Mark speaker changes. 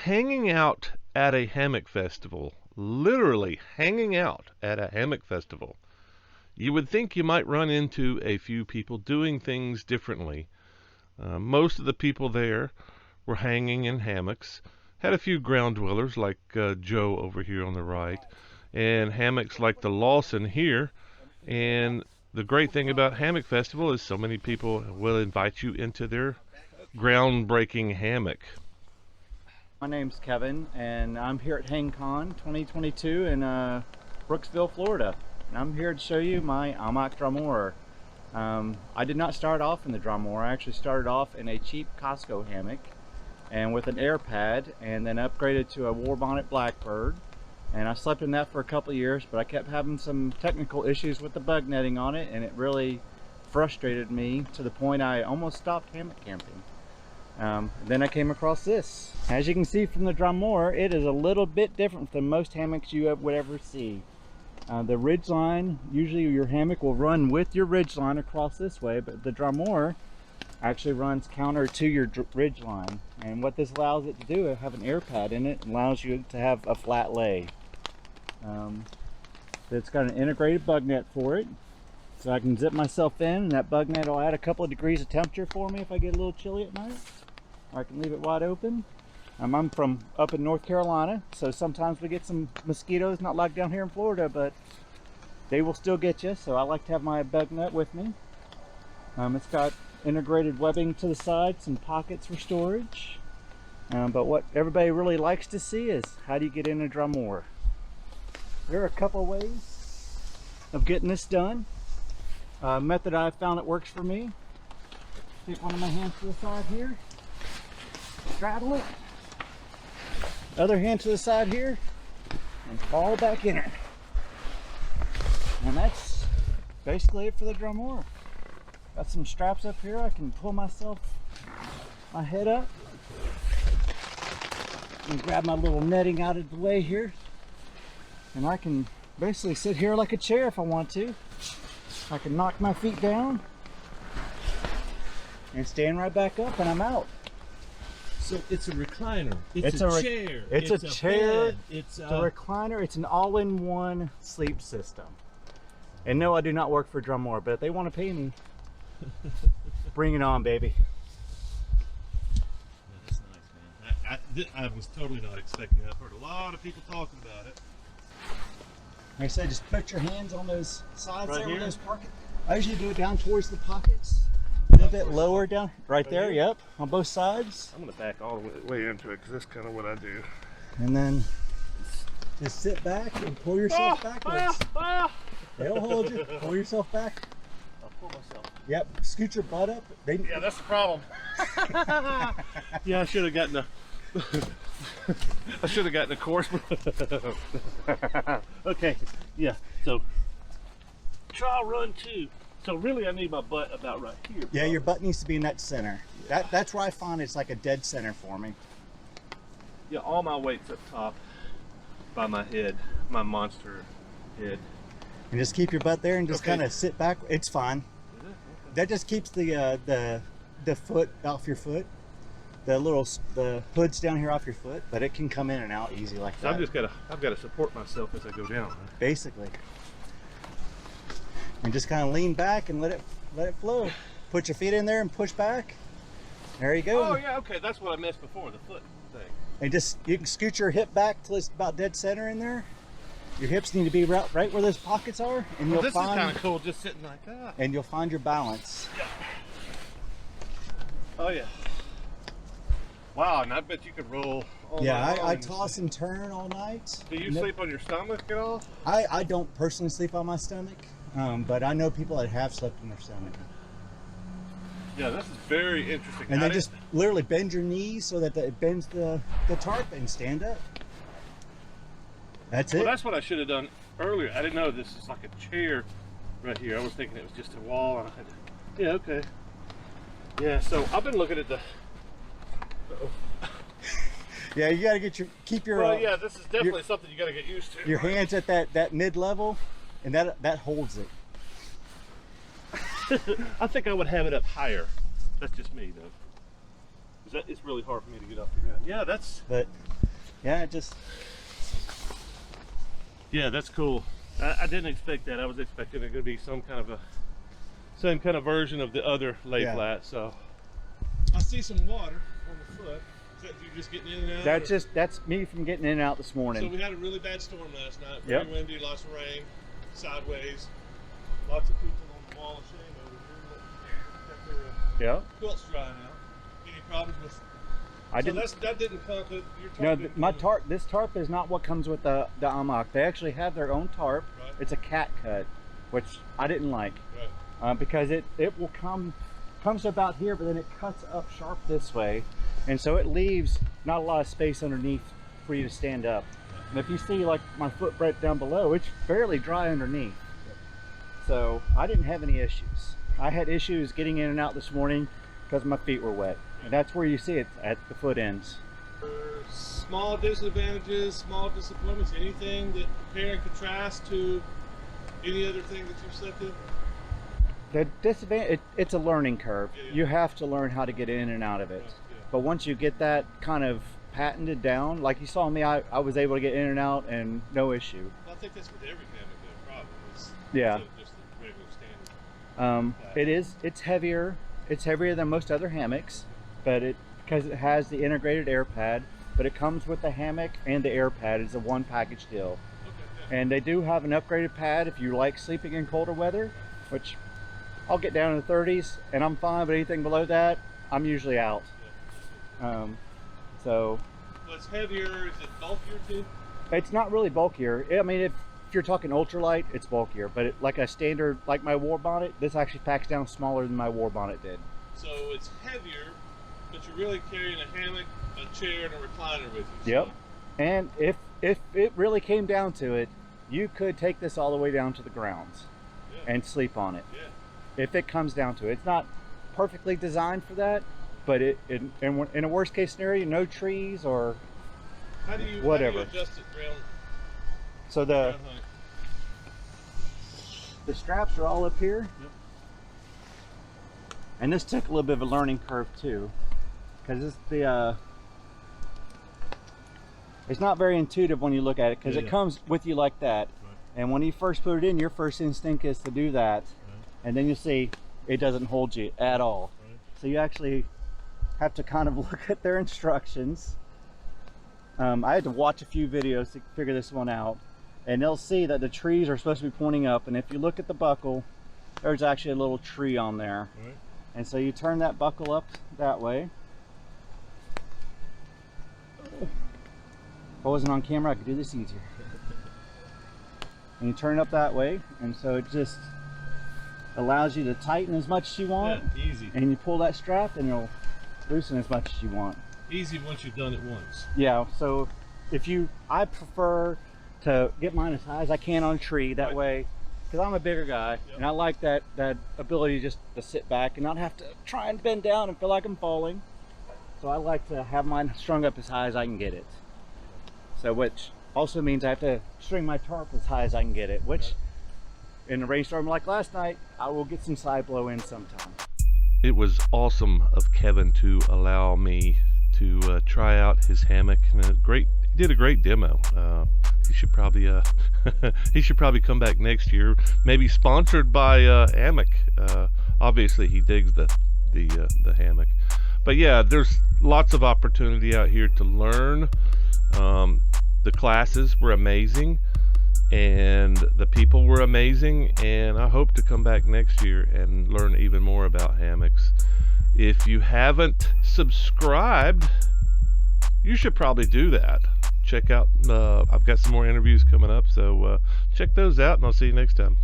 Speaker 1: hanging out at a hammock festival, literally hanging out at a hammock festival. You would think you might run into a few people doing things differently. Most of the people there were hanging in hammocks. Had a few ground dwellers like Joe over here on the right, and hammocks like the Lawson here. And the great thing about Hammock Festival is so many people will invite you into their groundbreaking hammock.
Speaker 2: My name's Kevin, and I'm here at HangCon 2022 in Brooksville, Florida. And I'm here to show you my Amok Draumr. I did not start off in the Drummore. I actually started off in a cheap Costco hammock and with an air pad, and then upgraded to a War Bonnet Blackbird. And I slept in that for a couple of years, but I kept having some technical issues with the bug netting on it, and it really frustrated me to the point I almost stopped hammock camping. Then I came across this. As you can see from the Drummore, it is a little bit different than most hammocks you would ever see. The ridge line, usually your hammock will run with your ridge line across this way, but the Drummore actually runs counter to your ridge line. And what this allows it to do is have an air pad in it, allows you to have a flat lay. It's got an integrated bug net for it, so I can zip myself in, and that bug net will add a couple of degrees of temperature for me if I get a little chilly at night. Or I can leave it wide open. I'm from up in North Carolina, so sometimes we get some mosquitoes, not like down here in Florida, but they will still get you, so I like to have my bug net with me. It's got integrated webbing to the side, some pockets for storage. But what everybody really likes to see is, how do you get in a Drummore? There are a couple ways of getting this done. Method I found that works for me. Take one of my hands to the side here, straddle it, other hand to the side here, and fall back in it. And that's basically it for the Drummore. Got some straps up here. I can pull my head up and grab my little netting out of the way here, and I can basically sit here like a chair if I want to. I can knock my feet down and stand right back up, and I'm out.
Speaker 1: So it's a recliner. It's a chair.
Speaker 2: It's a chair.
Speaker 1: Bed.
Speaker 2: It's a recliner. It's an all-in-one sleep system. And no, I do not work for Drummore, but if they want to pay me, bring it on, baby.
Speaker 1: That's nice, man. I was totally not expecting that. I've heard a lot of people talking about it.
Speaker 2: Like I said, just put your hands on those sides
Speaker 1: Right
Speaker 2: there
Speaker 1: here?
Speaker 2: with those pockets. I usually do it down towards the pockets. A little bit lower down, right there,
Speaker 1: here?
Speaker 2: yep, on both sides.
Speaker 1: I'm going to back all the way into it because that's kind of what I do.
Speaker 2: And then just sit back and pull yourself backwards. They'll hold you. Pull yourself back.
Speaker 1: I'll pull myself.
Speaker 2: Yep, scoot your butt up.
Speaker 1: Yeah, that's the problem. Yeah, I should have gotten a course. Okay, yeah, so trial run 2. So really I need my butt about right here.
Speaker 2: Yeah, your butt needs to be in that center. That's where I find it's like a dead center for me.
Speaker 1: Yeah, all my weight's up top by my head, my monster head.
Speaker 2: And just keep your butt there and just
Speaker 1: Okay.
Speaker 2: kind of sit back. It's fine. That just keeps the foot off your foot. The hood's down here off your foot, but it can come in and out easy like
Speaker 1: So
Speaker 2: that.
Speaker 1: I've got to support myself as I go down.
Speaker 2: Basically. And just kind of lean back and let it flow. Put your feet in there and push back. There you go.
Speaker 1: Oh yeah, okay, that's what I missed before, the foot thing.
Speaker 2: And just, you can scoot your hip back till it's about dead center in there. Your hips need to be right where those pockets are, and
Speaker 1: Well,
Speaker 2: you'll
Speaker 1: this is kind
Speaker 2: find
Speaker 1: of cool, just sitting like that.
Speaker 2: and you'll find your balance.
Speaker 1: Oh yeah. Wow, and I bet you could roll all
Speaker 2: Yeah,
Speaker 1: night long
Speaker 2: I
Speaker 1: and-
Speaker 2: toss and turn all night.
Speaker 1: Do you
Speaker 2: No-
Speaker 1: sleep on your stomach at all?
Speaker 2: I don't personally sleep on my stomach, but I know people that have slept on their stomach.
Speaker 1: Yeah, this is very interesting.
Speaker 2: And
Speaker 1: I
Speaker 2: they just
Speaker 1: didn't-
Speaker 2: literally bend your knees so that it bends the tarp and stand up. That's it.
Speaker 1: Well, that's what I should have done earlier. I didn't know this is like a chair right here. I was thinking it was just a wall. And I had to, yeah, okay. Yeah, so I've been looking at the.
Speaker 2: Yeah, you got to keep your
Speaker 1: Well, yeah, this is definitely something you got to get used to.
Speaker 2: your hands at that mid level, and that holds it.
Speaker 1: I think I would have it up higher. That's just me, though. 'Cause it's really hard for me to get off the ground. Yeah,
Speaker 2: But yeah, it just
Speaker 1: that's cool. I didn't expect that. I was expecting it to be some kind of version of the other lay flat. So I see some water on the foot. Is that you just getting in and out?
Speaker 2: That's me from getting in and out this morning.
Speaker 1: So we had a really bad storm last night. Very windy, lots of rain, sideways. Lots of people on the wall of shame over here. Got their quilts drying out. Any problems with? That didn't come. Your tarp
Speaker 2: my tarp. This tarp is not what comes with the Amok. They actually have their own tarp.
Speaker 1: Right.
Speaker 2: It's a cat cut, which I didn't like, because it will comes about here, but then it cuts up sharp this way, and so it leaves not a lot of space underneath for you to stand up. And if you see like my footprint down below, it's fairly dry underneath. So I didn't have any issues. I had issues getting in and out this morning because my feet were wet. And that's where you see it, at the foot ends.
Speaker 1: Small disadvantages, small disappointments, anything that compare and contrast to any other thing that you've slept in?
Speaker 2: The disadvantage, it's a learning curve. You have to learn how to get in and out of it. But once you get that kind of patented down, like you saw me, I was able to get in and out and no issue.
Speaker 1: Well, I think that's with every hammock though, probably. It's just the regular standard.
Speaker 2: It's heavier. It's heavier than most other hammocks, but because it has the integrated air pad, but it comes with the hammock and the air pad. It's a one package deal. And they do have an upgraded pad if you like sleeping in colder weather, which I'll get down in the 30s and I'm fine, but anything below that, I'm usually out.
Speaker 1: Well, it's heavier. Is it bulkier too?
Speaker 2: It's not really bulkier. I mean, if you're talking ultralight, it's bulkier, but like a standard, like my war bonnet, this actually packs down smaller than my war bonnet did.
Speaker 1: So it's heavier, but you're really carrying a hammock, a chair, and a recliner with you.
Speaker 2: Yep. And if it really came down to it, you could take this all the way down to the grounds and sleep on it. If it comes down to it. It's not perfectly designed for that, but in a worst case scenario, no trees or whatever.
Speaker 1: How do you adjust it ground?
Speaker 2: So the straps are all up here. And this took a little bit of a learning curve too, because it's not very intuitive when you look at it, because it comes with you like that. And when you first put it in, your first instinct is to do that. And then you see it doesn't hold you at all. So you actually have to kind of look at their instructions. I had to watch a few videos to figure this one out. And they'll see that the trees are supposed to be pointing up. And if you look at the buckle, there's actually a little tree on there. And so you turn that buckle up that way. If I wasn't on camera, I could do this easier. And you turn it up that way, and so it just allows you to tighten as much as you want.
Speaker 1: Easy.
Speaker 2: And you pull that strap and it'll loosen as much as you want.
Speaker 1: Easy once you've done it once.
Speaker 2: Yeah, so I prefer to get mine as high as I can on a tree, that way, because I'm a bigger guy, and I like that ability just to sit back and not have to try and bend down and feel like I'm falling. So I like to have mine strung up as high as I can get it. So which also means I have to string my tarp as high as I can get it, which in a rainstorm like last night, I will get some side blow in sometime.
Speaker 1: It was awesome of Kevin to allow me to try out his hammock, and he did a great demo. He should probably come back next year, maybe sponsored by Hammock. Obviously he digs the hammock, but yeah, there's lots of opportunity out here to learn. The classes were amazing and the people were amazing, and I hope to come back next year and learn even more about hammocks. If you haven't subscribed, you should probably do that. Check out, I've got some more interviews coming up, so check those out, and I'll see you next time.